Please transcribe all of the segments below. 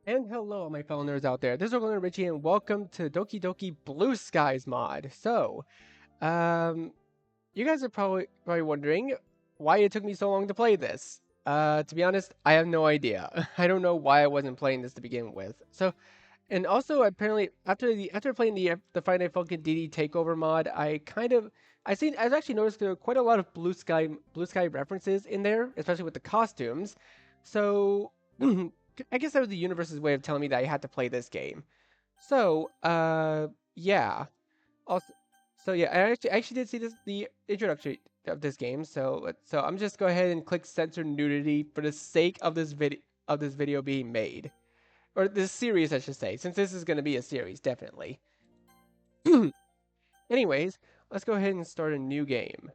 And hello, my fellow nerds out there. This is Orlando Richie, and welcome to Doki Doki Blue Skies mod. Um, you guys are probably wondering why it took me so long to play this. To be honest, I have no idea. I don't know why I wasn't playing this to begin with. And also apparently after playing the Friday Night Funkin' DD Takeover mod, I've actually noticed there are quite a lot of blue sky references in there, especially with the costumes. So I guess that was the universe's way of telling me that I had to play this game. So yeah. Also, yeah, I actually did see the introduction of this game. So I'm just go ahead and click censor nudity for the sake of this video being made, or this series, I should say, since this is going to be a series, definitely. Anyways, let's go ahead and start a new game.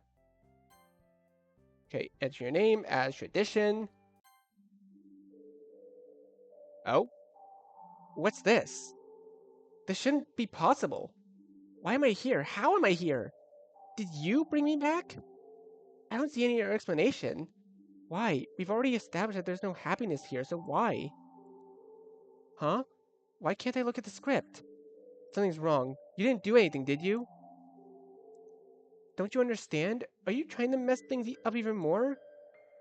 Okay, enter your name as tradition. Oh, what's this? This shouldn't be possible. Why am I here? How am I here? Did you bring me back? I don't see any other explanation. Why? We've already established that there's no happiness here, so why? Huh? Why can't I look at the script? Something's wrong. You didn't do anything, did you? Don't you understand? Are you trying to mess things up even more?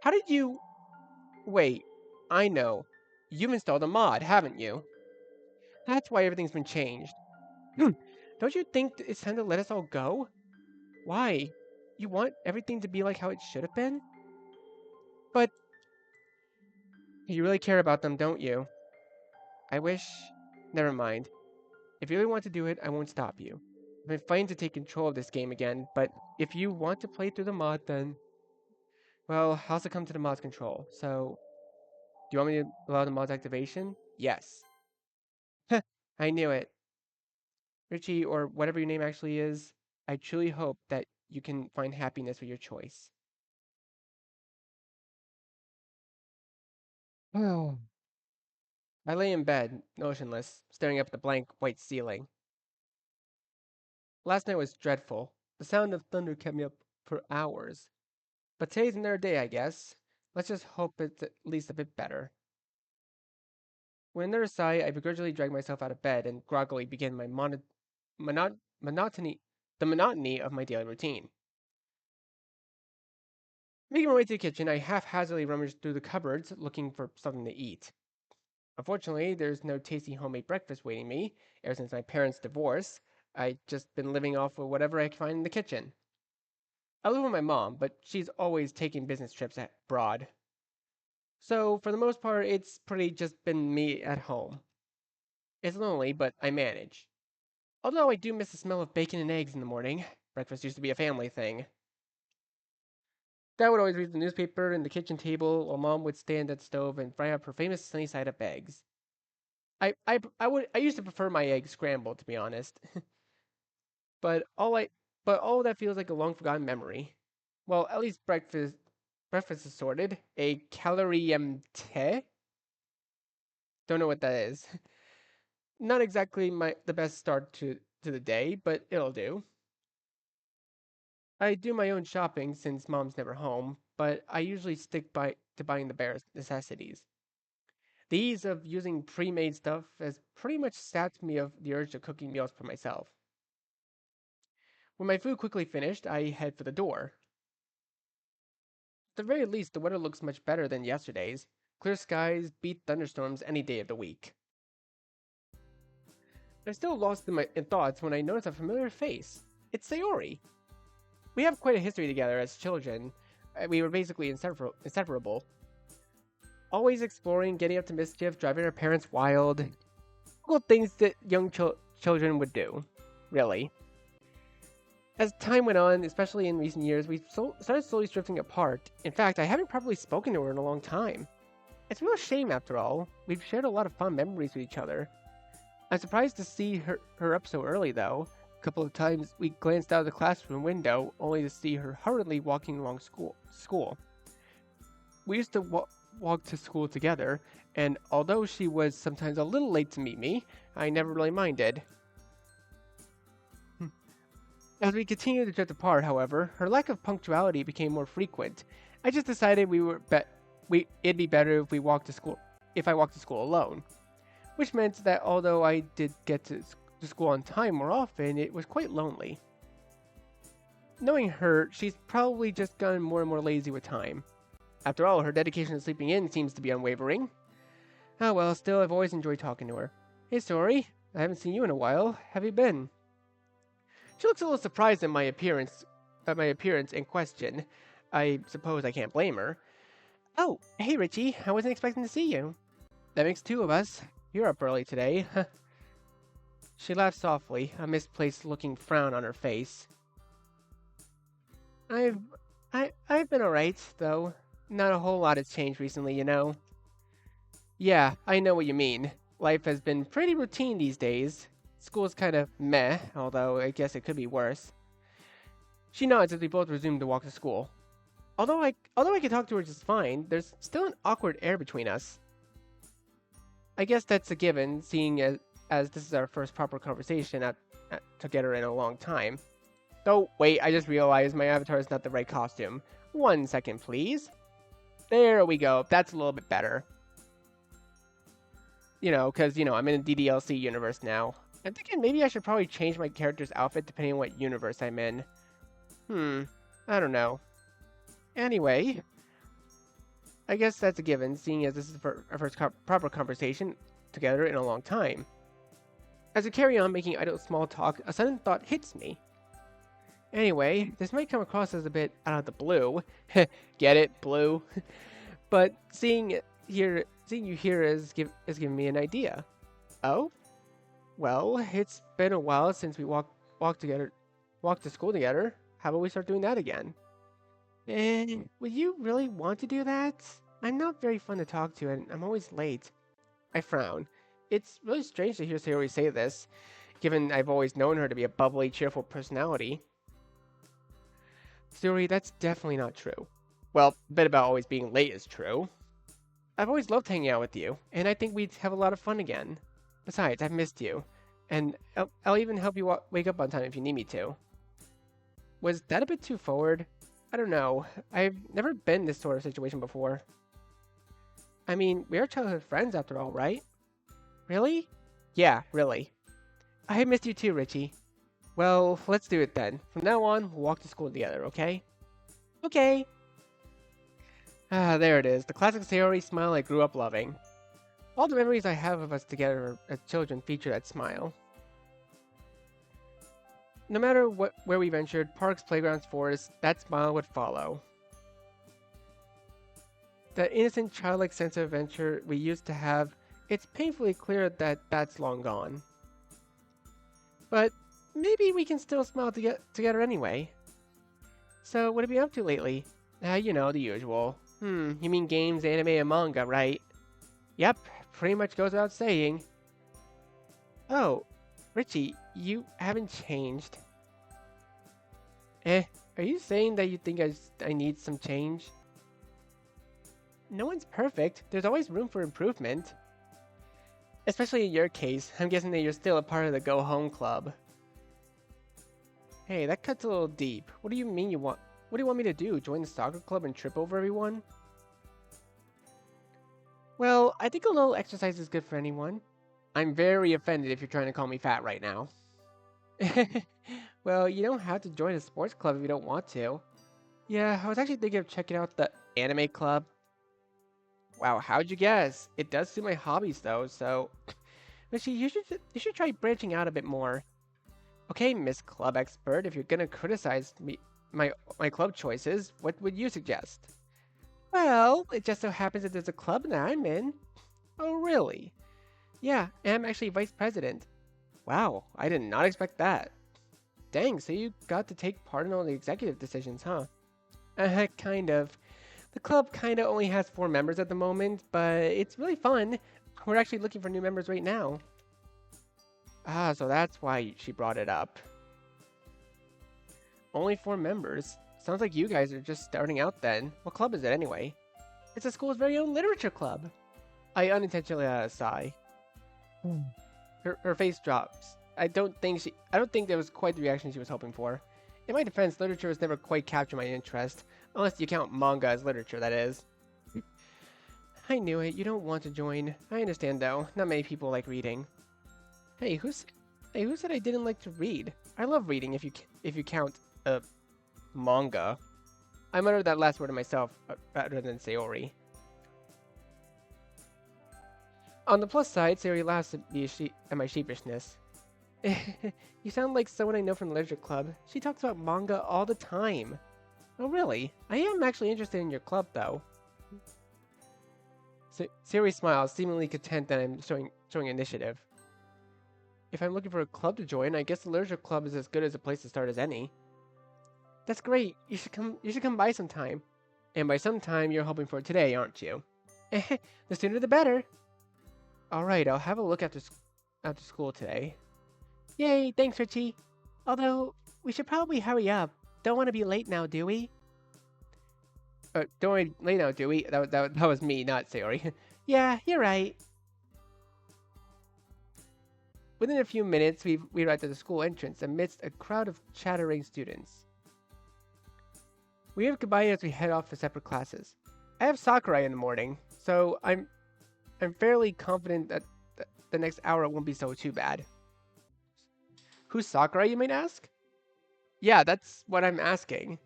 How did you... Wait, I know. You've installed a mod, haven't you? That's why everything's been changed. Don't you think it's time to let us all go? Why? You want everything to be like how it should have been? But you really care about them, don't you? I wish... Never mind. If you really want to do it, I won't stop you. I've been fighting to take control of this game again, but if you want to play through the mod, then... Well, I'll succumb to the mod's control, so... Do you want me to allow the mod's activation? Yes. I knew it. Richie, or whatever your name actually is, I truly hope that you can find happiness with your choice. Oh. I lay in bed, motionless, staring up at the blank white ceiling. Last night was dreadful. The sound of thunder kept me up for hours. But today's another day, I guess. Let's just hope it's at least a bit better. With another sigh, I begrudgingly dragged myself out of bed and groggily began my monotony, the monotony of my daily routine. Making my way to the kitchen, I haphazardly rummaged through the cupboards looking for something to eat. Unfortunately, there's no tasty homemade breakfast waiting me. Ever since my parents' divorce, I've just been living off of whatever I can find in the kitchen. I live with my mom, but she's always taking business trips abroad. So, for the most part, it's pretty just been me at home. It's lonely, but I manage. Although I do miss the smell of bacon and eggs in the morning. Breakfast used to be a family thing. Dad would always read the newspaper in the kitchen table, while Mom would stand at the stove and fry up her famous sunny side up eggs. I used to prefer my eggs scrambled, to be honest. but all I but all that feels like a long forgotten memory. Well, at least breakfast is sorted. A caloriemte? Don't know what that is. Not exactly the best start to the day, but it'll do. I do my own shopping since mom's never home, but I usually stick to buying the bare necessities. The ease of using pre-made stuff has pretty much sapped me of the urge of cooking meals for myself. When my food quickly finished, I head for the door. At the very least, the weather looks much better than yesterday's. Clear skies beat thunderstorms any day of the week. I'm still lost in thoughts when I notice a familiar face. It's Sayori. We have quite a history together as children. We were basically inseparable. Always exploring, getting up to mischief, driving our parents wild. Typical things that young children would do. Really. As time went on, especially in recent years, we started slowly drifting apart. In fact, I haven't properly spoken to her in a long time. It's a real shame, after all. We've shared a lot of fond memories with each other. I'm surprised to see her up so early, though. A couple of times we glanced out of the classroom window, only to see her hurriedly walking along school. We used to walk to school together, and although she was sometimes a little late to meet me, I never really minded. As we continued to drift apart, however, her lack of punctuality became more frequent. I just decided it'd be better if I walked to school alone. which meant that although I did get to school on time more often, it was quite lonely. Knowing her, she's probably just gotten more and more lazy with time. After all, her dedication to sleeping in seems to be unwavering. Ah well, still, I've always enjoyed talking to her. Hey, Sorry, I haven't seen you in a while. Have you been? She looks a little surprised at my appearance in question. I suppose I can't blame her. Oh, hey Richie, I wasn't expecting to see you. That makes two of us. You're up early today. She laughed softly, a misplaced looking frown on her face. I've I've been alright, though. Not a whole lot has changed recently, you know. Yeah, I know what you mean. Life has been pretty routine these days. School's kind of meh, although I guess it could be worse. She nods as we both resume to walk to school. Although I can talk to her just fine, there's still an awkward air between us. I guess that's a given, seeing as this is our first proper conversation together in a long time. Oh, wait, I just realized my avatar is not the right costume. 1 second, please. There we go. That's a little bit better. You know, because, I'm in a DDLC universe now. I'm thinking maybe I should probably change my character's outfit depending on what universe I'm in. I don't know. Anyway, I guess that's a given, seeing as this is our first proper conversation together in a long time. As we carry on making idle small talk, a sudden thought hits me. Anyway, this might come across as a bit out of the blue. Get it, blue? But seeing you here is giving me an idea. Oh? Well, it's been a while since we walked to school together. How about we start doing that again? Would you really want to do that? I'm not very fun to talk to, and I'm always late. I frown. It's really strange to hear Sayori say this, given I've always known her to be a bubbly, cheerful personality. Sayori, that's definitely not true. Well, the bit about always being late is true. I've always loved hanging out with you, and I think we'd have a lot of fun again. Besides, I've missed you, and I'll even help you wake up on time if you need me to. Was that a bit too forward? I don't know. I've never been in this sort of situation before. I mean, we are childhood friends after all, right? Really? Yeah, really. I have missed you too, Richie. Well, let's do it then. From now on, we'll walk to school together, okay? Okay. Ah, there it is. The classic Sayori smile I grew up loving. All the memories I have of us together as children feature that smile. No matter where we ventured, parks, playgrounds, forests, that smile would follow. That innocent, childlike sense of adventure we used to have, it's painfully clear that that's long gone. But maybe we can still smile together anyway. So, what have you been up to lately? You know, the usual. You mean games, anime, and manga, right? Yep, pretty much goes without saying. Oh, Richie, you haven't changed. Are you saying that you think I need some change? No one's perfect. There's always room for improvement. Especially in your case, I'm guessing that you're still a part of the Go Home Club. Hey, that cuts a little deep. What do you mean you want? What do you want me to do? Join the soccer club and trip over everyone? Well, I think a little exercise is good for anyone. I'm very offended if you're trying to call me fat right now. Well, you don't have to join a sports club if you don't want to. Yeah, I was actually thinking of checking out the anime club. Wow, how'd you guess? It does suit my hobbies though, so... Richie, you should try branching out a bit more. Okay, Miss Club Expert, if you're gonna criticize my club choices, what would you suggest? Well, it just so happens that there's a club that I'm in. Oh, really? Yeah, and I'm actually vice president. Wow, I did not expect that. Dang, so you got to take part in all the executive decisions, huh? Kind of. The club kind of only has 4 members at the moment, but it's really fun. We're actually looking for new members right now. Ah, so that's why she brought it up. Only 4 members? Sounds like you guys are just starting out then. What club is it anyway? It's the school's very own literature club. I unintentionally let out a sigh. Her face drops. I don't think that was quite the reaction she was hoping for. In my defense, literature has never quite captured my interest, unless you count manga as literature, that is. I knew it. You don't want to join. I understand, though. Not many people like reading. Hey, who said I didn't like to read? I love reading if you count manga. I muttered that last word to myself rather than Sayori. On the plus side, Sayori laughs at my sheepishness. You sound like someone I know from the literature club. She talks about manga all the time. Oh, really? I am actually interested in your club, though. Sayori smiles, seemingly content that I'm showing initiative. If I'm looking for a club to join, I guess the literature club is as good as a place to start as any. That's great. You should come by sometime. And by sometime, you're hoping for today, aren't you? The sooner the better. All right, I'll have a look after school today. Yay, thanks, Richie. Although, we should probably hurry up. Don't want to be late now, do we? Don't worry, late now, do we? That was me, not Sayori. Yeah, you're right. Within a few minutes, we arrived at the school entrance amidst a crowd of chattering students. We have goodbye as we head off to separate classes. I have Sakurai in the morning, so I'm fairly confident that the next hour won't be too bad. Who's Sakurai, you might ask? Yeah, that's what I'm asking.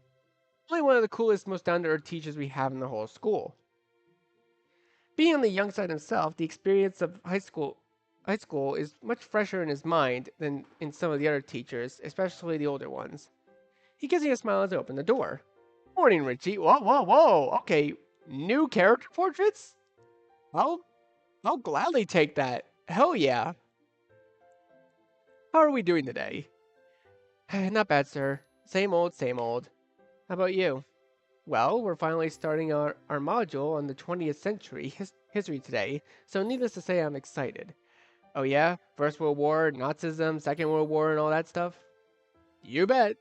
Probably one of the coolest, most down-to-earth teachers we have in the whole school. Being on the young side himself, the experience of high school is much fresher in his mind than in some of the other teachers, especially the older ones. He gives me a smile as I open the door. Morning, Richie. Whoa, whoa, whoa. Okay, new character portraits? I'll gladly take that. Hell yeah. How are we doing today? Not bad, sir. Same old, same old. How about you? Well, we're finally starting our module on the 20th century history today, so needless to say, I'm excited. Oh yeah? First World War, Nazism, Second World War, and all that stuff? You bet!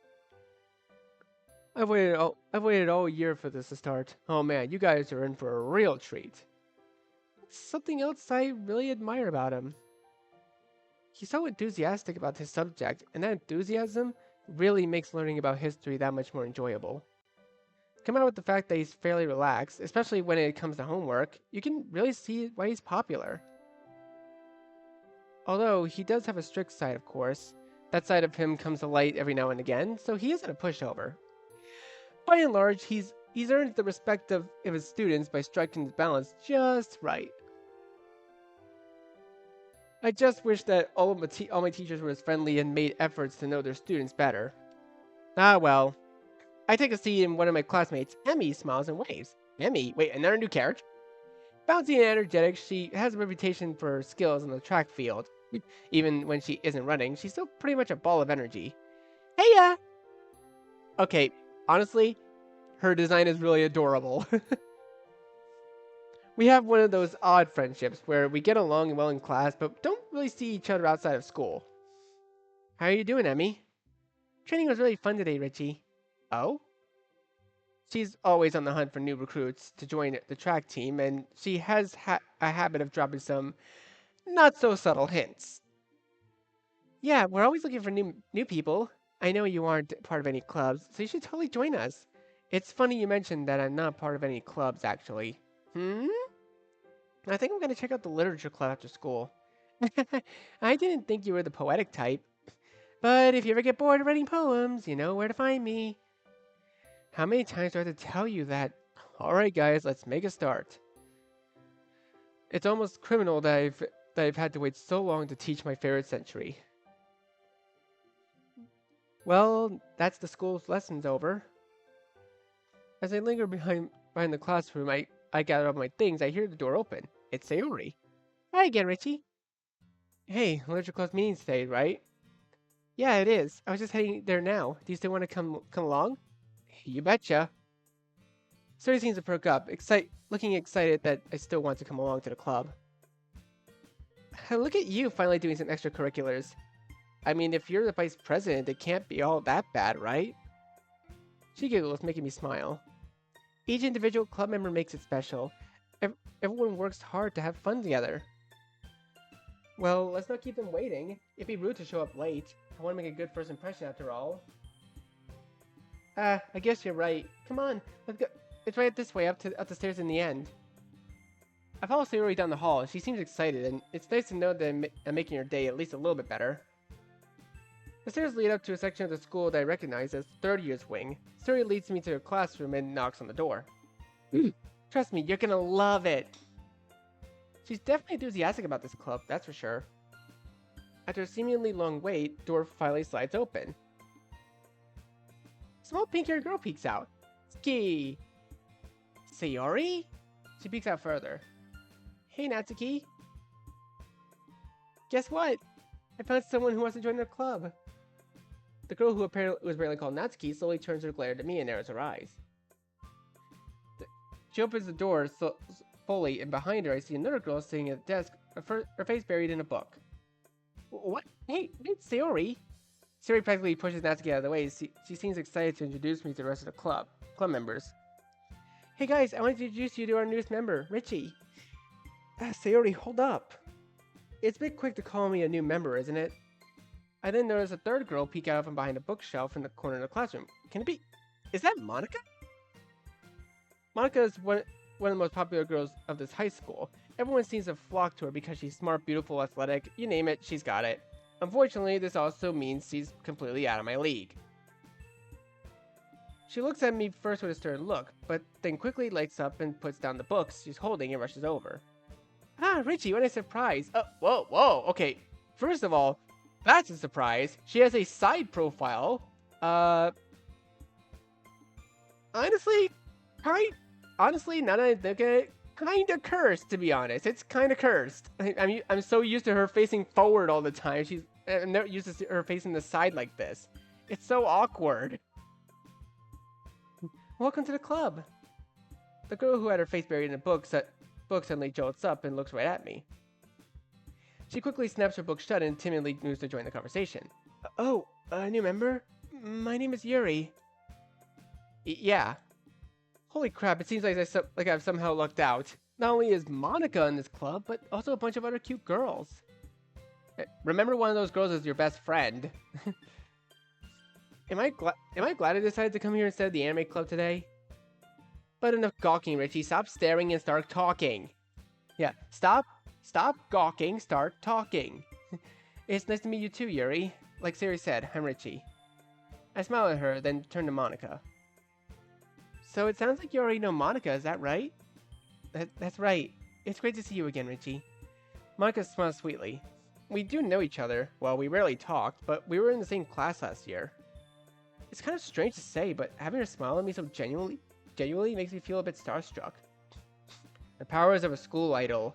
I've waited all year for this to start. Oh man, you guys are in for a real treat. It's something else I really admire about him. He's so enthusiastic about his subject, and that enthusiasm really makes learning about history that much more enjoyable. Combined with the fact that he's fairly relaxed, especially when it comes to homework, you can really see why he's popular. Although, he does have a strict side, of course. That side of him comes to light every now and again, so he isn't a pushover. By and large, he's earned the respect of his students by striking the balance just right. I just wish that all my teachers were as friendly and made efforts to know their students better. Ah well. I take a seat and one of my classmates, Emmy, smiles and waves. Emmy? Wait, another new character? Bouncy and energetic, she has a reputation for her skills in the track field. Even when she isn't running, she's still pretty much a ball of energy. Heya! Okay, honestly, her design is really adorable. We have one of those odd friendships where we get along well in class, but don't really see each other outside of school. How are you doing, Emmy? Training was really fun today, Richie. Oh? She's always on the hunt for new recruits to join the track team, and she has a habit of dropping some not-so-subtle hints. Yeah, we're always looking for new people. I know you aren't part of any clubs, so you should totally join us. It's funny you mentioned that I'm not part of any clubs, actually. I think I'm going to check out the literature club after school. I didn't think you were the poetic type. But if you ever get bored of writing poems, you know where to find me. How many times do I have to tell you that? Alright guys, let's make a start. It's almost criminal that I've had to wait so long to teach my favorite century. Well, that's the school's lessons over. As I linger behind the classroom, I gather up my things, I hear the door open. It's Sayori. Hi again, Richie. Hey, literature club's meeting today, right? Yeah, it is. I was just heading there now. Do you still want to come along? You betcha. Sayori seems to perk up, looking excited that I still want to come along to the club. Look at you finally doing some extracurriculars. I mean, if you're the vice president, it can't be all that bad, right? She giggles, making me smile. Each individual club member makes it special. Everyone works hard to have fun together. Well, let's not keep them waiting. It'd be rude to show up late. I want to make a good first impression after all. I guess you're right. Come on, let's go. It's right this way, up the stairs in the end. I follow Sayori down the hall. She seems excited, and it's nice to know that I'm making her day at least a little bit better. The stairs lead up to a section of the school that I recognize as third year's wing. Sayori leads me to her classroom and knocks on the door. Trust me, you're gonna love it. She's definitely enthusiastic about this club, that's for sure. After a seemingly long wait, door finally slides open. A small pink-haired girl peeks out. Ski! Sayori? She peeks out further. Hey, Natsuki. Guess what? I found someone who wants to join the club. The girl who apparently was barely called Natsuki slowly turns her glare to me and narrows her eyes. She opens the door fully, and behind her I see another girl sitting at the desk, her face buried in a book. What? Hey, it's Sayori. Sayori practically pushes Natsuki out of the way. She seems excited to introduce me to the rest of the club members. Hey guys, I want to introduce you to our newest member, Richie. Sayori, hold up. It's a bit quick to call me a new member, isn't it? I then notice a third girl peek out from behind a bookshelf in the corner of the classroom. Can it be? Is that Monica? Monica is one of the most popular girls of this high school. Everyone seems to flock to her because she's smart, beautiful, athletic, you name it, she's got it. Unfortunately, this also means she's completely out of my league. She looks at me first with a stern look, but then quickly lights up and puts down the books she's holding and rushes over. Ah, Richie, what a surprise. Whoa, okay. First of all, that's a surprise. She has a side profile. Honestly, now that I think of it, kinda cursed, to be honest. It's kinda cursed. I'm so used to her facing forward all the time. I'm not used to her facing the side like this. It's so awkward. Welcome to the club. The girl who had her face buried in a book suddenly jolts up and looks right at me. She quickly snaps her book shut and timidly moves to join the conversation. Oh, a new member? My name is Yuri. Yeah. Holy crap, it seems like I've somehow lucked out. Not only is Monica in this club, but also a bunch of other cute girls. Remember one of those girls as your best friend. Am I glad I decided to come here instead of the anime club today? But enough gawking, Richie. Stop staring and start talking. Yeah, stop gawking, start talking. It's nice to meet you too, Yuri. Like Sayori said, I'm Richie. I smile at her, then turn to Monica. So it sounds like you already know Monica, is that right? That's right. It's great to see you again, Richie. Monica smiles sweetly. We do know each other. Well, we rarely talked, but we were in the same class last year. It's kind of strange to say, but having her smile at me so genuinely makes me feel a bit starstruck. The powers of a school idol.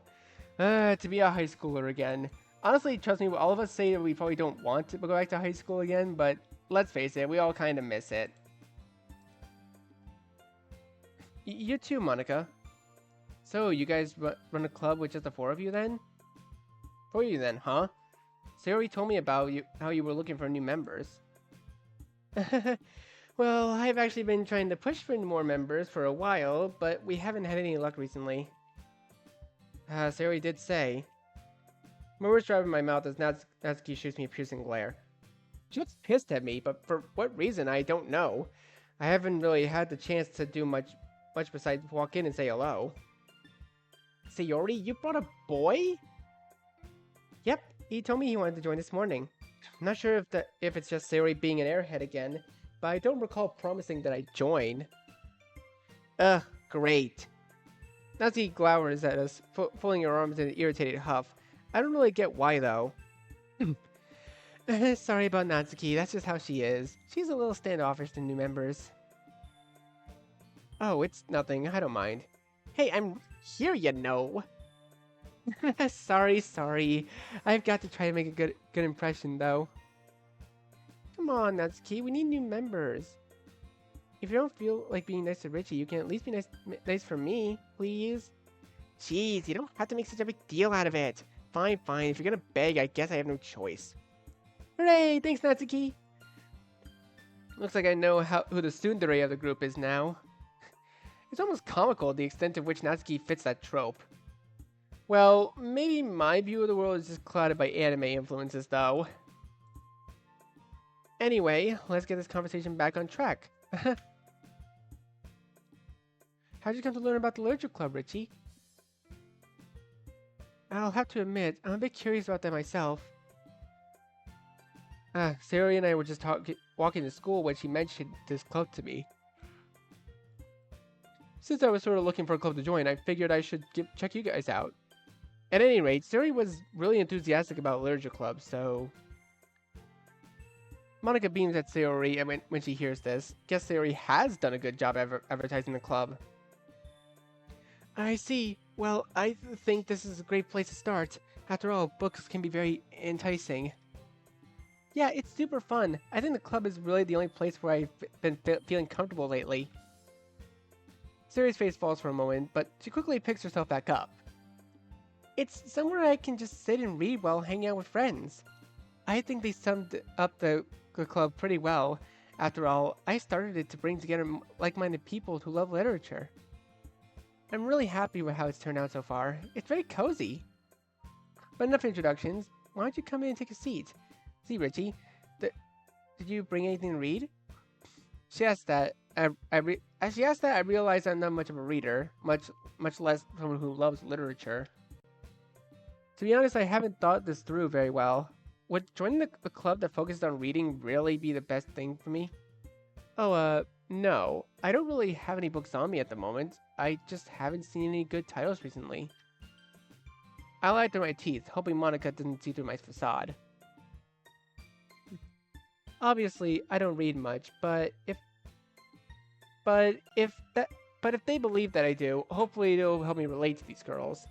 To be a high schooler again. Honestly, trust me, all of us say that we probably don't want to go back to high school again, but let's face it, we all kind of miss it. You too, Monica. So, you guys run a club with just the four of you then? For you then, huh? Sayori told me about how you were looking for new members. Well, I've actually been trying to push for more members for a while, but we haven't had any luck recently. Sayori did say. My words drive in my mouth as Natsuki shoots me a piercing glare. She looks pissed at me, but for what reason, I don't know. I haven't really had the chance to do much besides walk in and say hello. Sayori, you brought a boy? Yep, he told me he wanted to join this morning. I'm not sure if it's just Sayori being an airhead again, but I don't recall promising that I'd join. Ugh, great. Natsuki glowers at us, folding her arms in an irritated huff. I don't really get why, though. Sorry about Natsuki, that's just how she is. She's a little standoffish to new members. Oh, it's nothing, I don't mind. Hey, I'm here, you know. Sorry. I've got to try to make a good impression, though. Come on, Natsuki, we need new members. If you don't feel like being nice to Richie, you can at least be nice for me, please. Jeez, you don't have to make such a big deal out of it. Fine. If you're gonna beg, I guess I have no choice. Hooray! Thanks, Natsuki! Looks like I know who the tsundere of the group is now. It's almost comical the extent to which Natsuki fits that trope. Well, maybe my view of the world is just clouded by anime influences, though. Anyway, let's get this conversation back on track. How'd you come to learn about the Literature Club, Richie? I'll have to admit, I'm a bit curious about that myself. Sayori and I were just walking to school when she mentioned this club to me. Since I was sort of looking for a club to join, I figured I should check you guys out. At any rate, Sayori was really enthusiastic about literature club, so... Monica beams at Sayori and when she hears this. Guess Sayori has done a good job advertising the club. I see. Well, I think this is a great place to start. After all, books can be very enticing. Yeah, it's super fun. I think the club is really the only place where I've been feeling comfortable lately. Sayori's face falls for a moment, but she quickly picks herself back up. It's somewhere I can just sit and read while hanging out with friends. I think they summed up the club pretty well. After all, I started it to bring together like-minded people who love literature. I'm really happy with how it's turned out so far. It's very cozy. But enough introductions. Why don't you come in and take a seat? See, Richie, did you bring anything to read? She asked that. As she asked that, I realized I'm not much of a reader, much less someone who loves literature. To be honest, I haven't thought this through very well. Would joining a club that focused on reading really be the best thing for me? Oh, no. I don't really have any books on me at the moment. I just haven't seen any good titles recently. I lied through my teeth, hoping Monica didn't see through my facade. Obviously, I don't read much, but if they believe that I do, hopefully it'll help me relate to these girls.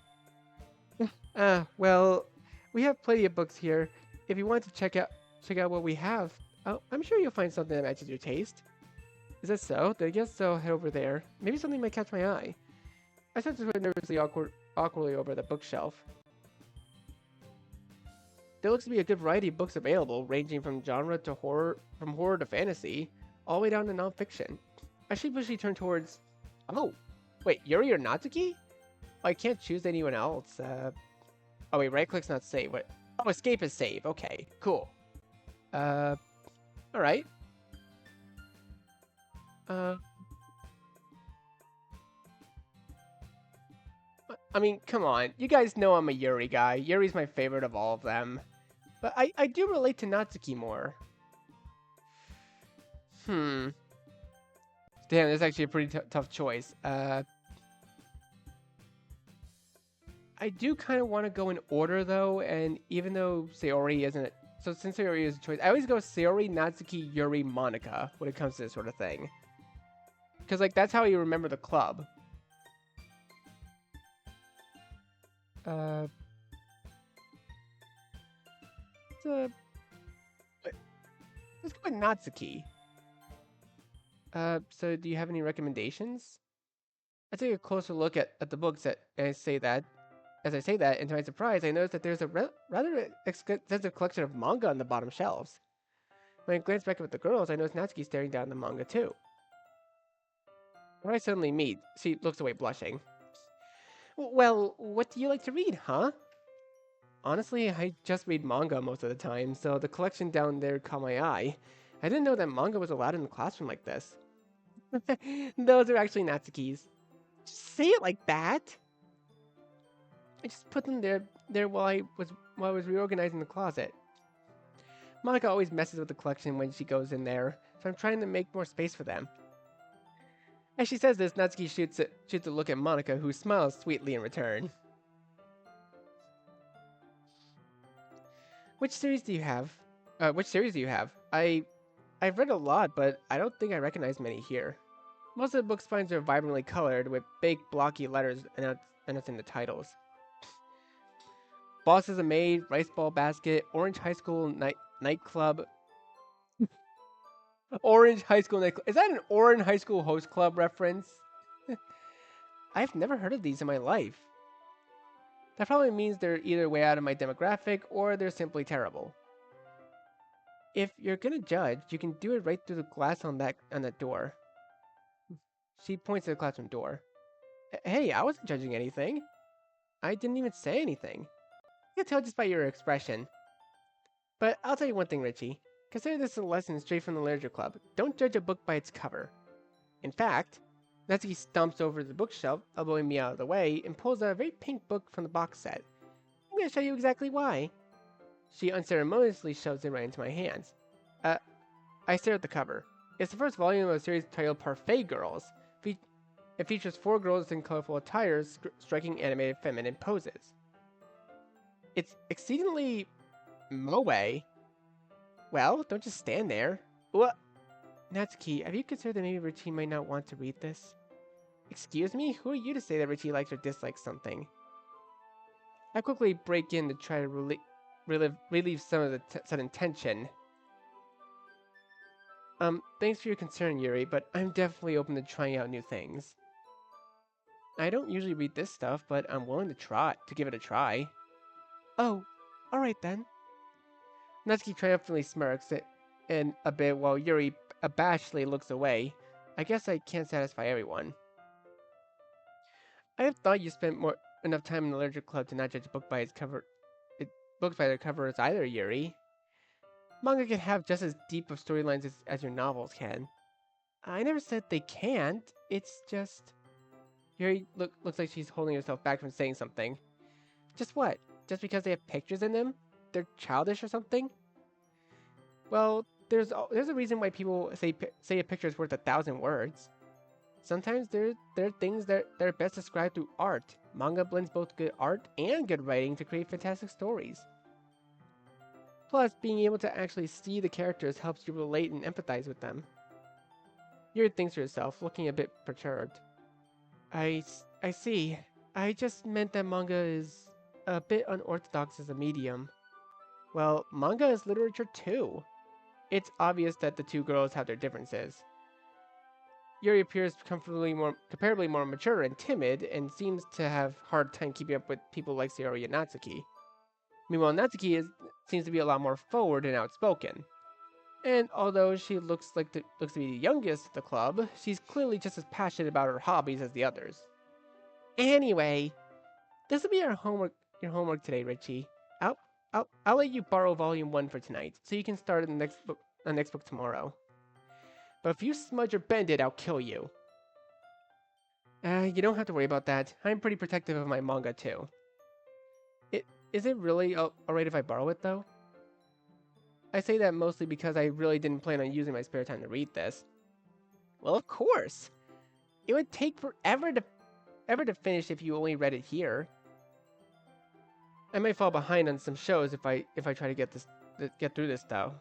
Well, we have plenty of books here. If you want to check out what we have, I'm sure you'll find something that matches your taste. Is that so? Then I guess I'll head over there. Maybe something might catch my eye. I started to nervously awkwardly over the bookshelf. There looks to be a good variety of books available, ranging from genre to horror, from horror to fantasy, all the way down to nonfiction. I sheepishly turn towards... Oh! Wait, Yuri or Natsuki? Oh, I can't choose anyone else. Oh wait, right-click's not save. What? Oh, escape is save. Okay, cool. Alright. I mean, come on. You guys know I'm a Yuri guy. Yuri's my favorite of all of them. But I do relate to Natsuki more. Damn, that's actually a pretty tough choice. I do kind of want to go in order, though, and even though Sayori isn't... So since Sayori is a choice, I always go Sayori, Natsuki, Yuri, Monica when it comes to this sort of thing. Because, like, that's how you remember the club. Let's go with Natsuki. So do you have any recommendations? I take a closer look at the books and I say that, and to my surprise, I notice that there's a rather extensive collection of manga on the bottom shelves. When I glance back at the girls, I notice Natsuki staring down the manga too. When I suddenly meet, she looks away blushing. Well, what do you like to read, huh? Honestly, I just read manga most of the time, so the collection down there caught my eye. I didn't know that manga was allowed in the classroom like this. Those are actually Natsuki's. Just say it like that! I just put them there while I was reorganizing the closet. Monica always messes with the collection when she goes in there, so I'm trying to make more space for them. As she says this, Natsuki shoots a look at Monica, who smiles sweetly in return. Which series do you have? I've read a lot, but I don't think I recognize many here. Most of the book spines are vibrantly colored, with big blocky letters announcing the titles. Boss is a Maid, Rice Ball Basket, Orange High School Nightclub. Orange High School Nightclub. Is that an Orange High School Host Club reference? I've never heard of these in my life. That probably means they're either way out of my demographic, or they're simply terrible. If you're gonna judge, you can do it right through the glass on that door. She points to the classroom door. Hey, I wasn't judging anything. I didn't even say anything. I can tell just by your expression. But I'll tell you one thing, Richie. Consider this a lesson straight from the literature club. Don't judge a book by its cover. In fact, Natsuki stomps over the bookshelf, elbowing me out of the way, and pulls out a very pink book from the box set. me show you exactly why. She unceremoniously shoves it right into my hands. Uh, I stare at the cover. It's the first volume of a series titled Parfait Girls. It features 4 girls in colorful attires, striking animated feminine poses. It's exceedingly moe. Well, don't just stand there. What? Natsuki, have you considered that maybe Richie might not want to read this? Excuse me? Who are you to say that Richie likes or dislikes something? I quickly break in to try to relieve some of the sudden tension. Thanks for your concern, Yuri, but I'm definitely open to trying out new things. I don't usually read this stuff, but I'm willing to give it a try. Oh, alright then. Natsuki triumphantly smirks in a bit while Yuri abashedly looks away. I guess I can't satisfy everyone. I have thought you spent enough time in the literature club to not judge a book by books by their covers either, Yuri. Manga can have just as deep of storylines as your novels can. I never said they can't. It's just Yuri looks like she's holding herself back from saying something. Just what? Just because they have pictures in them? They're childish or something? Well, there's a reason why people say a picture is worth 1,000 words. Sometimes there are things that are best described through art. Manga blends both good art and good writing to create fantastic stories. Plus, being able to actually see the characters helps you relate and empathize with them. Yuri thinks to herself, looking a bit perturbed. I see. I just meant that manga is a bit unorthodox as a medium. Well, manga is literature too. It's obvious that the two girls have their differences. Yuri appears comparably more mature and timid, and seems to have hard time keeping up with people like Sayori and Natsuki. Meanwhile, Natsuki seems to be a lot more forward and outspoken. And although she looks to be the youngest of the club, she's clearly just as passionate about her hobbies as the others. Anyway, this will be your homework today, Richie. I'll let you borrow volume 1 for tonight, so you can start the next book tomorrow. But if you smudge or bend it, I'll kill you. You don't have to worry about that. I'm pretty protective of my manga too. Is it really alright if I borrow it though? I say that mostly because I really didn't plan on using my spare time to read this. Well, of course. It would take forever to finish if you only read it here. I might fall behind on some shows if I try to get through this though.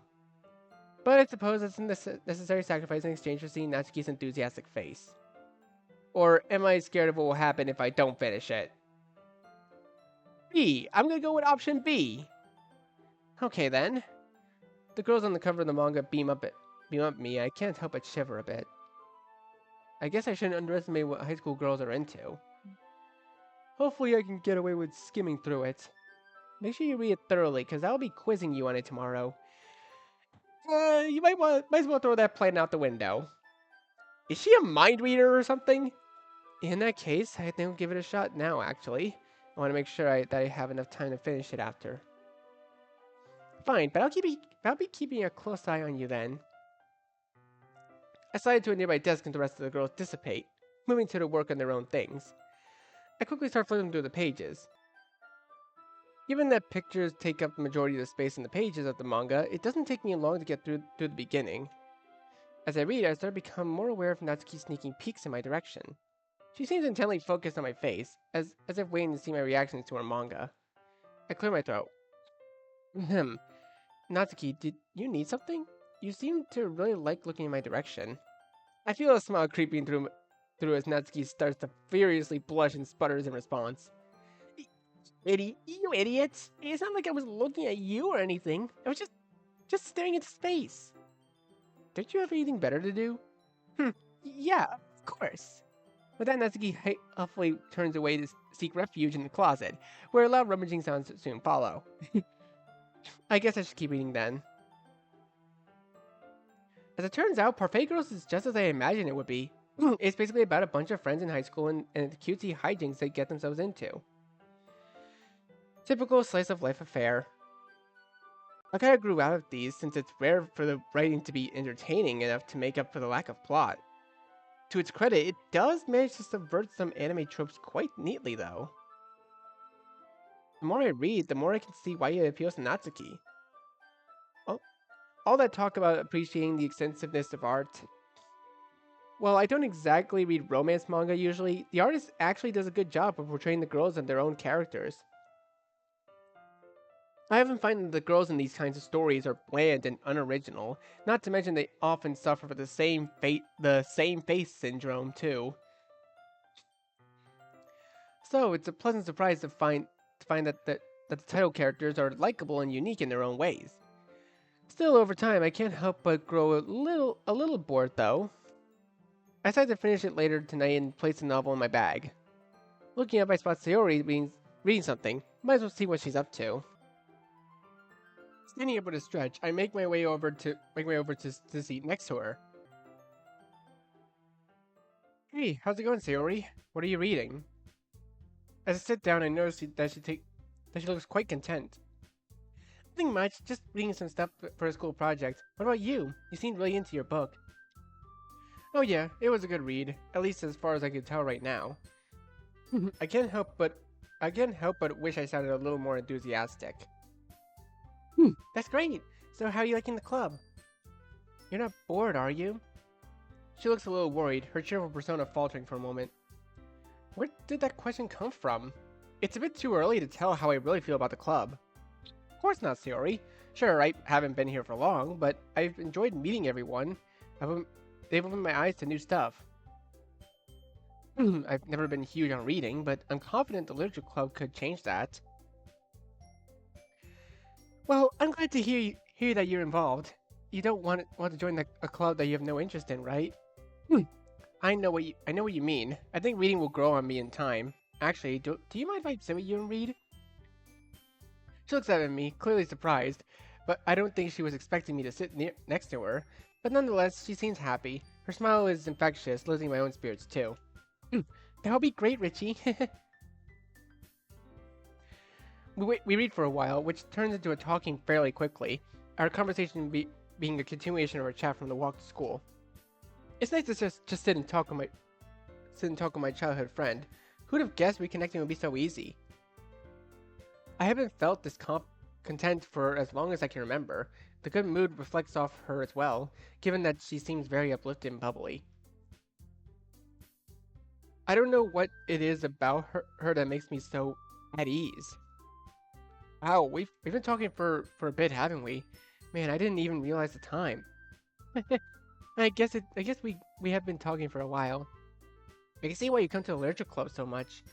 But I suppose it's a necessary sacrifice in exchange for seeing Natsuki's enthusiastic face. Or am I scared of what will happen if I don't finish it? B. I'm gonna go with option B. Okay then. The girls on the cover of the manga beam up me. I can't help but shiver a bit. I guess I shouldn't underestimate what high school girls are into. Hopefully I can get away with skimming through it. Make sure you read it thoroughly, because I'll be quizzing you on it tomorrow. You might as well throw that plan out the window. Is she a mind reader or something? In that case, I think I'll give it a shot now, actually. I want to make sure that I have enough time to finish it after. Fine, but I'll be keeping a close eye on you then. I slide to a nearby desk and the rest of the girls dissipate, moving to work on their own things. I quickly start flipping through the pages. Given that pictures take up the majority of the space in the pages of the manga, it doesn't take me long to get through the beginning. As I read, I start to become more aware of Natsuki sneaking peeks in my direction. She seems intently focused on my face, as if waiting to see my reactions to her manga. I clear my throat. Natsuki, did you need something? You seem to really like looking in my direction. I feel a smile creeping through as Natsuki starts to furiously blush and sputters in response. You idiots! It's not like I was looking at you or anything. I was just staring into space. Don't you have anything better to do? Yeah, of course. With that, Natsuki huffily turns away to seek refuge in the closet, where loud rummaging sounds soon follow. I guess I should keep reading then. As it turns out, Parfait Girls is just as I imagined it would be. It's basically about a bunch of friends in high school and the cutesy hijinks they get themselves into. Typical slice of life affair. I kinda grew out of these since it's rare for the writing to be entertaining enough to make up for the lack of plot. To its credit, it does manage to subvert some anime tropes quite neatly though. The more I read, the more I can see why it appeals to Natsuki. All, all that talk about appreciating the extensiveness of art. Well, I don't exactly read romance manga usually. The artist actually does a good job of portraying the girls and their own characters. I often find that the girls in these kinds of stories are bland and unoriginal, not to mention they often suffer from the same face syndrome too. So it's a pleasant surprise to find that the title characters are likable and unique in their own ways. Still, over time, I can't help but grow a little bored though. I decided to finish it later tonight and place the novel in my bag. Looking up, I spot Sayori reading something. Might as well see what she's up to. Standing up with a stretch, I make my way over to the seat next to her. Hey, how's it going, Sayori? What are you reading? As I sit down, I notice that she looks quite content. Nothing much, just reading some stuff for a school project. What about you? You seemed really into your book. Oh yeah, it was a good read, at least as far as I can tell right now. I can't help but wish I sounded a little more enthusiastic. That's great. So how are you liking the club? You're not bored, are you? She looks a little worried, her cheerful persona faltering for a moment. Where did that question come from? It's a bit too early to tell how I really feel about the club. Of course not, Sayori. Sure, I haven't been here for long, but I've enjoyed meeting everyone. They've opened my eyes to new stuff. I've never been huge on reading, but I'm confident the literature club could change that. Well, I'm glad to hear that you're involved. You don't want to join a club that you have no interest in, right? I know what you mean. I think reading will grow on me in time. Actually, do you mind if I sit with you and read? She looks at me, clearly surprised, but I don't think she was expecting me to sit next to her. But nonetheless, she seems happy. Her smile is infectious, losing my own spirits too. That'll be great, Richie. We read for a while, which turns into a talking fairly quickly. Our conversation being a continuation of our chat from the walk to school. It's nice to just sit and talk with my childhood friend. Who'd have guessed reconnecting would be so easy? I haven't felt this content for as long as I can remember. The good mood reflects off her as well, given that she seems very uplifted and bubbly. I don't know what it is about her that makes me so at ease. Wow, we've been talking for a bit, haven't we? Man, I didn't even realize the time. I guess we have been talking for a while. I can see why you come to the literature club so much.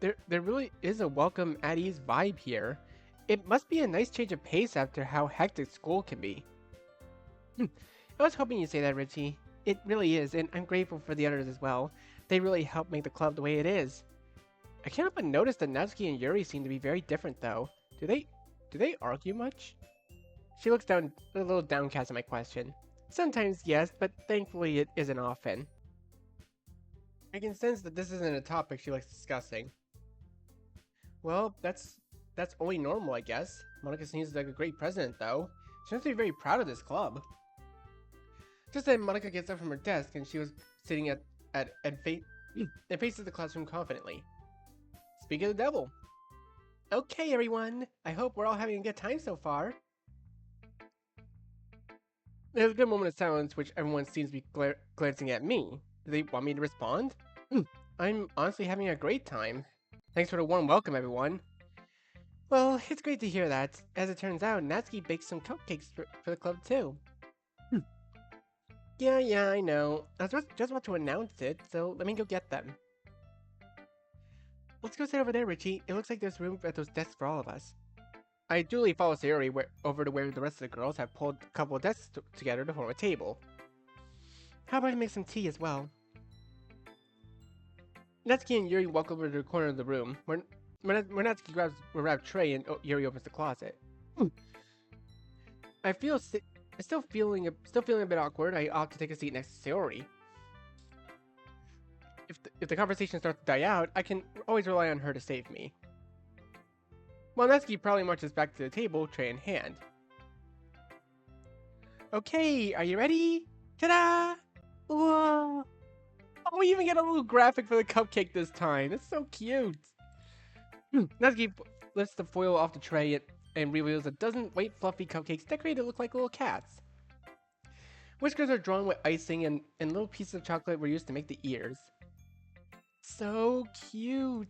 There really is a welcome at ease vibe here. It must be a nice change of pace after how hectic school can be. I was hoping you'd say that, Richie. It really is, and I'm grateful for the others as well. They really helped make the club the way it is. I can't help but notice that Natsuki and Yuri seem to be very different, though. Do they argue much? She looks down a little downcast at my question. Sometimes yes, but thankfully it isn't often. I can sense that this isn't a topic she likes discussing. Well, that's only normal, I guess. Monica seems like a great president, though. She must be very proud of this club. Just then, Monica gets up from her desk, and she was sitting and faces the classroom confidently. Speak of the devil. Okay, everyone. I hope we're all having a good time so far. There's a good moment of silence, which everyone seems to be glancing at me. Do they want me to respond? I'm honestly having a great time. Thanks for the warm welcome, everyone. Well, it's great to hear that. As it turns out, Natsuki baked some cupcakes for the club, too. Yeah, I know. I was just about to announce it, so let me go get them. Let's go sit over there, Richie. It looks like there's room at those desks for all of us. I duly follow Sayori over to where the rest of the girls have pulled a couple of desks together to form a table. How about I make some tea as well? Natsuki and Yuri walk over to the corner of the room, where Natsuki grabs a wrapped tray and Yuri opens the closet. Still feeling a bit awkward. I opt to take a seat next to Sayori. If the conversation starts to die out, I can always rely on her to save me. Well, Natsuki probably marches back to the table, tray in hand. Okay, are you ready? Ta-da! Whoa! Oh, we even get a little graphic for the cupcake this time. It's so cute. Natsuki lifts the foil off the tray and reveals a dozen white fluffy cupcakes decorated to look like little cats. Whiskers are drawn with icing and little pieces of chocolate were used to make the ears. So cute!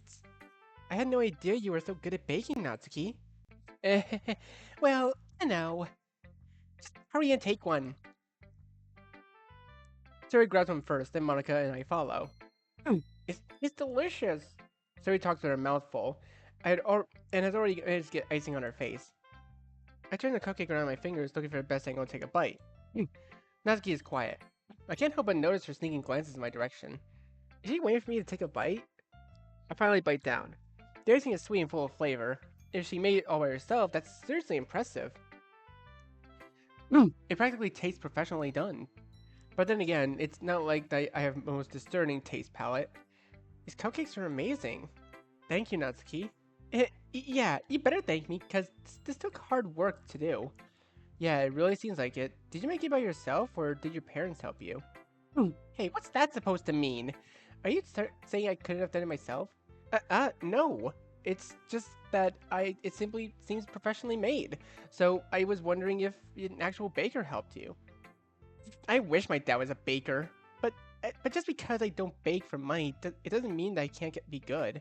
I had no idea you were so good at baking, Natsuki. Well, you know. Just hurry and take one. Suri grabs one first, then Monica and I follow. It's delicious. Suri talks with her mouth full, and has already managed to get icing on her face. I turn the cupcake around my fingers, looking for the best angle to take a bite. Natsuki is quiet. I can't help but notice her sneaking glances in my direction. Is she waiting for me to take a bite? I finally bite down. The icing is sweet and full of flavor. If she made it all by herself, that's seriously impressive. It practically tastes professionally done. But then again, it's not like I have the most discerning taste palette. These cupcakes are amazing. Thank you, Natsuki. Yeah, you better thank me, because this took hard work to do. Yeah, it really seems like it. Did you make it by yourself, or did your parents help you? Hey, what's that supposed to mean? Are you saying I couldn't have done it myself? No. It's just that it simply seems professionally made. So I was wondering if an actual baker helped you. I wish my dad was a baker, but just because I don't bake for money, it doesn't mean that I can't be good.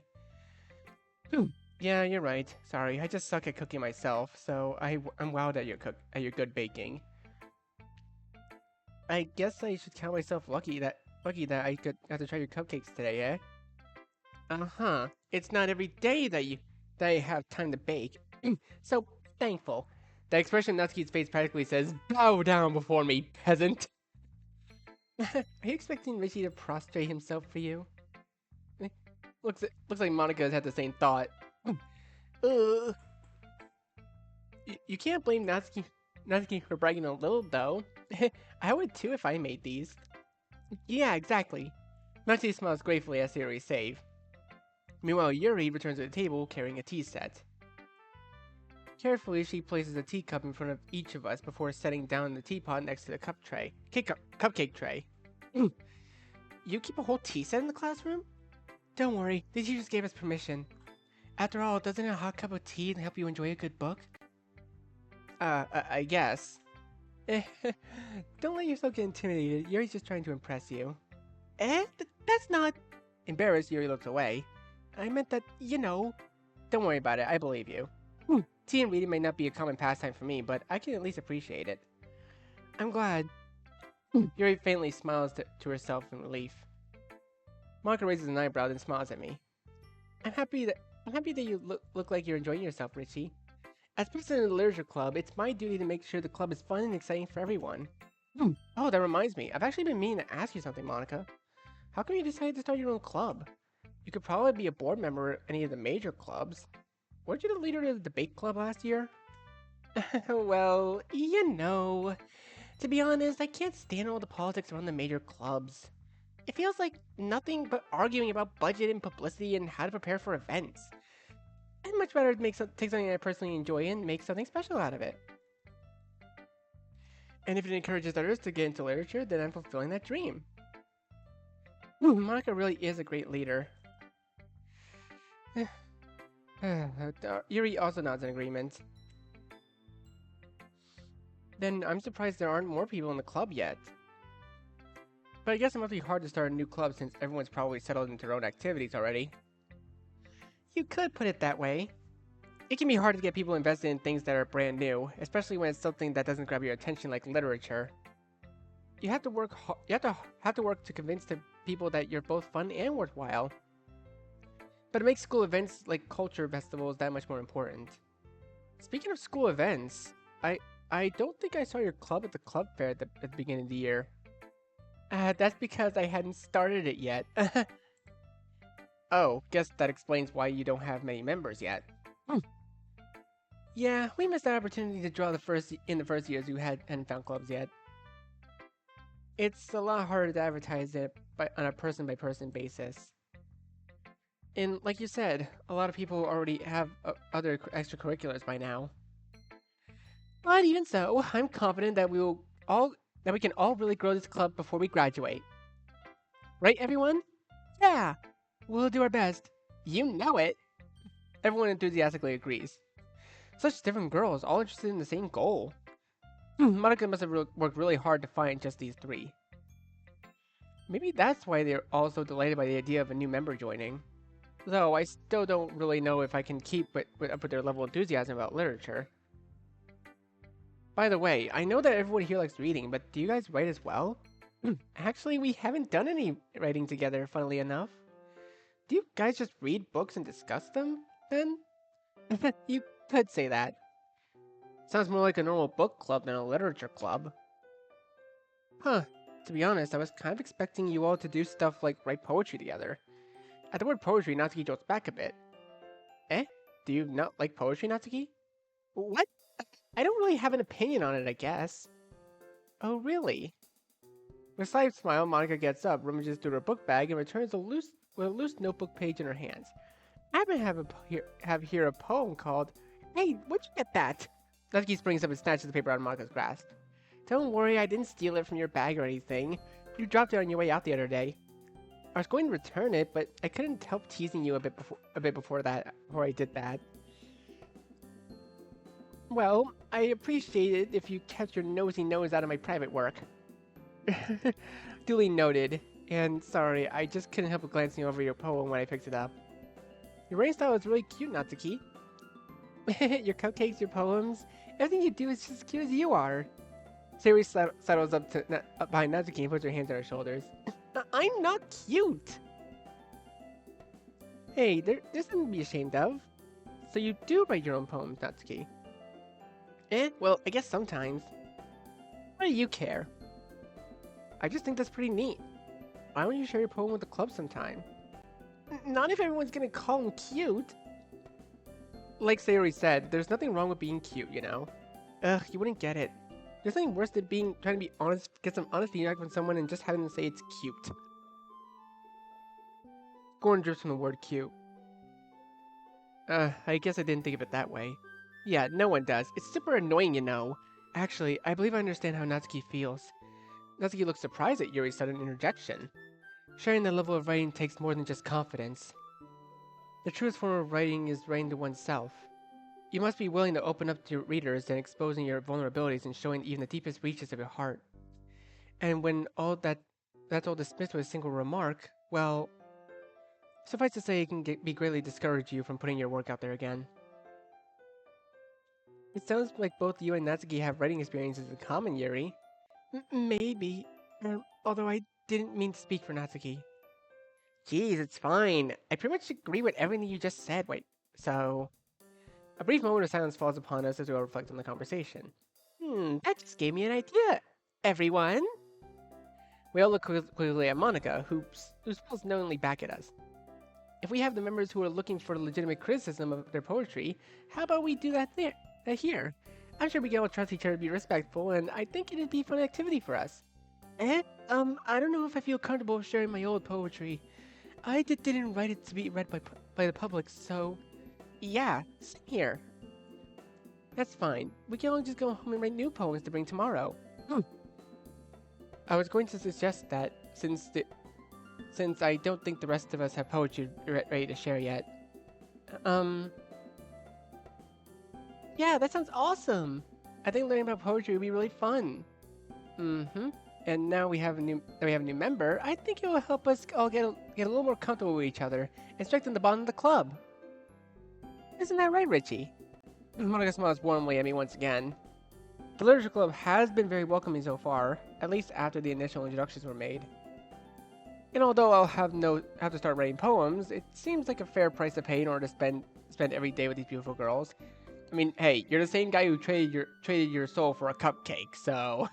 Yeah, you're right. Sorry, I just suck at cooking myself, so I'm wowed at your good baking. I guess I should count myself lucky that I got to try your cupcakes today, eh? Uh-huh. It's not every day that I have time to bake. So thankful. The expression on Natsuki's face practically says, "Bow down before me, peasant." Are you expecting Richie to prostrate himself for you? Looks like Monica's had the same thought. You can't blame Natsuki for bragging a little, though. I would too if I made these. Yeah, exactly. Natsuki smiles gratefully as they save. Meanwhile, Yuri returns to the table carrying a tea set. Carefully, she places a teacup in front of each of us before setting down the teapot next to the cupcake tray. You keep a whole tea set in the classroom? Don't worry, the teachers gave us permission. After all, doesn't a hot cup of tea help you enjoy a good book? I guess. Don't let yourself get intimidated. Yuri's just trying to impress you. That's not... Embarrassed, Yuri looks away. I meant that, you know... Don't worry about it, I believe you. Tea and reading may not be a common pastime for me, but I can at least appreciate it. I'm glad. Yuri faintly smiles to herself in relief. Monica raises an eyebrow and smiles at me. I'm happy that you look like you're enjoying yourself, Richie. As president of the literature club, it's my duty to make sure the club is fun and exciting for everyone. Oh, that reminds me. I've actually been meaning to ask you something, Monica. How come you decided to start your own club? You could probably be a board member at any of the major clubs. Weren't you the leader of the debate club last year? Well, you know. To be honest, I can't stand all the politics around the major clubs. It feels like nothing but arguing about budget and publicity and how to prepare for events. I'd much rather take something I personally enjoy and make something special out of it. And if it encourages others to get into literature, then I'm fulfilling that dream. Monica really is a great leader. Yuri also nods in agreement. Then I'm surprised there aren't more people in the club yet. But I guess it must be hard to start a new club since everyone's probably settled into their own activities already. You could put it that way. It can be hard to get people invested in things that are brand new, especially when it's something that doesn't grab your attention like literature. You have to work to convince the people that you're both fun and worthwhile. But it makes school events like culture festivals that much more important. Speaking of school events, I don't think I saw your club at the club fair at the beginning of the year. That's because I hadn't started it yet. Oh, guess that explains why you don't have many members yet. Yeah, we missed that opportunity to draw in the first years who hadn't found clubs yet. It's a lot harder to advertise it on a person-by-person basis. And like you said, a lot of people already have other extracurriculars by now. But even so, I'm confident that we can all really grow this club before we graduate. Right, everyone? Yeah, we'll do our best. You know it. Everyone enthusiastically agrees. Such different girls, all interested in the same goal. Monica must have worked really hard to find just these three. Maybe that's why they're all so delighted by the idea of a new member joining. Though I still don't really know if I can keep up with their level of enthusiasm about literature. By the way, I know that everyone here likes reading, but do you guys write as well? Actually, we haven't done any writing together, funnily enough. Do you guys just read books and discuss them, then? You could say that. Sounds more like a normal book club than a literature club. Huh. To be honest, I was kind of expecting you all to do stuff like write poetry together. At the word poetry, Natsuki jolts back a bit. Eh? Do you not like poetry, Natsuki? What? I don't really have an opinion on it, I guess. Oh, really? With a slight smile, Monica gets up, rummages through her book bag, and returns with a loose notebook page in her hands. I happen to have here a poem called, Hey, where'd you get that? Natsuki springs up and snatches the paper out of Monica's grasp. Don't worry, I didn't steal it from your bag or anything. You dropped it on your way out the other day. I was going to return it, but I couldn't help teasing you a bit before I did that. Well, I appreciate it if you kept your nosy nose out of my private work. Duly noted. And sorry, I just couldn't help but glancing over your poem when I picked it up. Your writing style is really cute, Natsuki. Your cupcakes, your poems, everything you do is just as cute as you are. Sayori settles up behind Natsuki and puts her hands on her shoulders. I'm not cute! Hey, there's nothing to be ashamed of. So you do write your own poems, Natsuki? Well, I guess sometimes. Why do you care? I just think that's pretty neat. Why don't you share your poem with the club sometime? Not if everyone's gonna call him cute. Like Sayori said, there's nothing wrong with being cute, you know? Ugh, you wouldn't get it. There's nothing worse than trying to be honest, get some honest feedback from someone and just having them say it's cute. Scorn drips from the word cute. I guess I didn't think of it that way. Yeah, no one does. It's super annoying, you know. Actually, I believe I understand how Natsuki feels. Natsuki looks surprised at Yuri's sudden interjection. Sharing the level of writing takes more than just confidence. The truest form of writing is writing to oneself. You must be willing to open up to your readers and exposing your vulnerabilities and showing even the deepest reaches of your heart. And when that's all dismissed with a single remark, well, suffice to say it can be greatly discourage you from putting your work out there again. It sounds like both you and Natsuki have writing experiences in common, Yuri. Maybe. Although I didn't mean to speak for Natsuki. Jeez, it's fine. I pretty much agree with everything you just said. Wait, so... A brief moment of silence falls upon us as we all reflect on the conversation. That just gave me an idea, everyone. We all look quickly at Monica, who smiles knowingly back at us. If we have the members who are looking for legitimate criticism of their poetry, how about we do that here? I'm sure we can all trust each other to be respectful, and I think it'd be a fun activity for us. I don't know if I feel comfortable sharing my old poetry. I didn't write it to be read by the public, so... Yeah, same here. That's fine. We can all just go home and write new poems to bring tomorrow. I was going to suggest that, since I don't think the rest of us have poetry ready to share yet. Yeah, that sounds awesome! I think learning about poetry would be really fun. And now we have a new member, I think it will help us all get a little more comfortable with each other and strengthen the bond of the club. Isn't that right, Richie? Monica smiles warmly at me once again. The Literature Club has been very welcoming so far, at least after the initial introductions were made. And although I'll have to start writing poems, it seems like a fair price to pay in order to spend every day with these beautiful girls. I mean, hey, you're the same guy who traded your soul for a cupcake, so...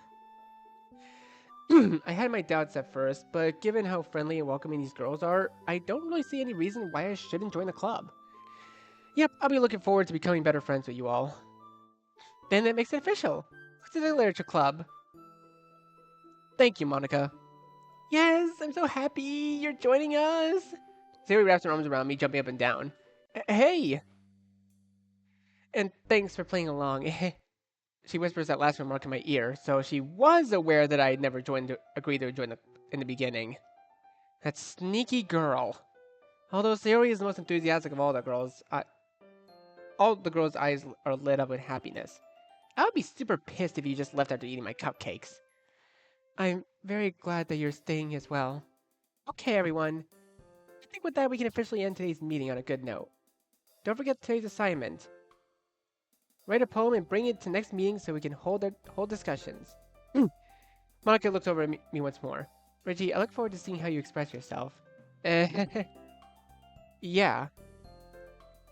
I had my doubts at first, but given how friendly and welcoming these girls are, I don't really see any reason why I shouldn't join the club. Yep, I'll be looking forward to becoming better friends with you all. Then that makes it official. To the Literature Club. Thank you, Monica. Yes, I'm so happy you're joining us. Sayori wraps her arms around me, jumping up and down. Hey! And thanks for playing along. She whispers that last remark in my ear, so she was aware that I had never agreed to join in the beginning. That sneaky girl. Although Sayori is the most enthusiastic of all the girls, all the girls' eyes are lit up with happiness. I would be super pissed if you just left after eating my cupcakes. I'm very glad that you're staying as well. Okay, everyone. I think with that we can officially end today's meeting on a good note. Don't forget today's assignment. Write a poem and bring it to next meeting so we can hold discussions. Monica looks over at me once more. Reggie, I look forward to seeing how you express yourself. Yeah.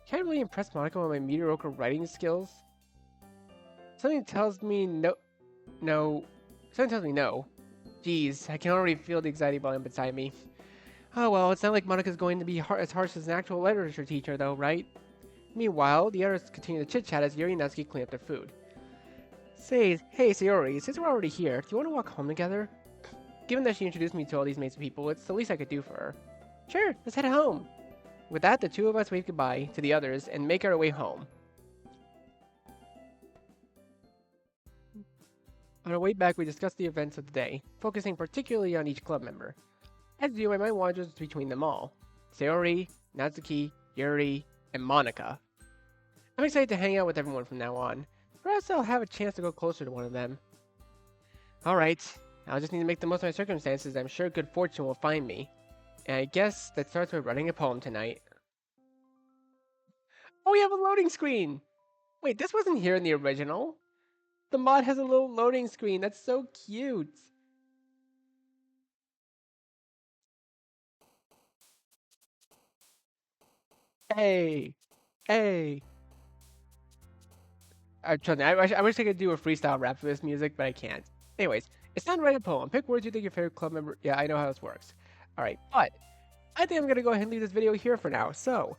Can't really impress Monica with my mediocre writing skills. Something tells me no. Something tells me no. Jeez, I can already feel the anxiety bubbling beside me. Oh well, it's not like Monica's going to be as harsh as an actual literature teacher though, right? Meanwhile, the others continue to chit-chat as Yuri and Natsuki clean up their food. Hey Sayori, since we're already here, do you want to walk home together? Given that she introduced me to all these amazing people, it's the least I could do for her. Sure, let's head home. With that, the two of us wave goodbye to the others and make our way home. On our way back, we discussed the events of the day, focusing particularly on each club member. As you do, my mind wanders between them all. Sayori, Natsuki, Yuri, and Monica. I'm excited to hang out with everyone from now on. Perhaps I'll have a chance to go closer to one of them. Alright, I'll just need to make the most of my circumstances. I'm sure good fortune will find me. And I guess that starts with writing a poem tonight. Oh, we have a loading screen! Wait, this wasn't here in the original? The mod has a little loading screen. That's so cute. Hey. Trust me, I wish I could do a freestyle rap for this music, but I can't. Anyways, it's time to write a poem. Pick words you think your favorite club member... Yeah, I know how this works. Alright, but I think I'm going to go ahead and leave this video here for now. So,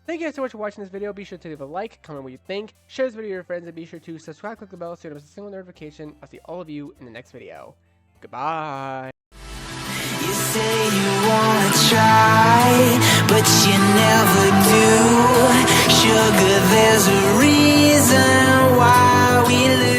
thank you guys so much for watching this video. Be sure to leave a like, comment what you think, share this video with your friends, and be sure to subscribe, click the bell so you don't miss a single notification. I'll see all of you in the next video. Goodbye. You say you wanna try, but you never do. Sugar, there's a reason why we lose.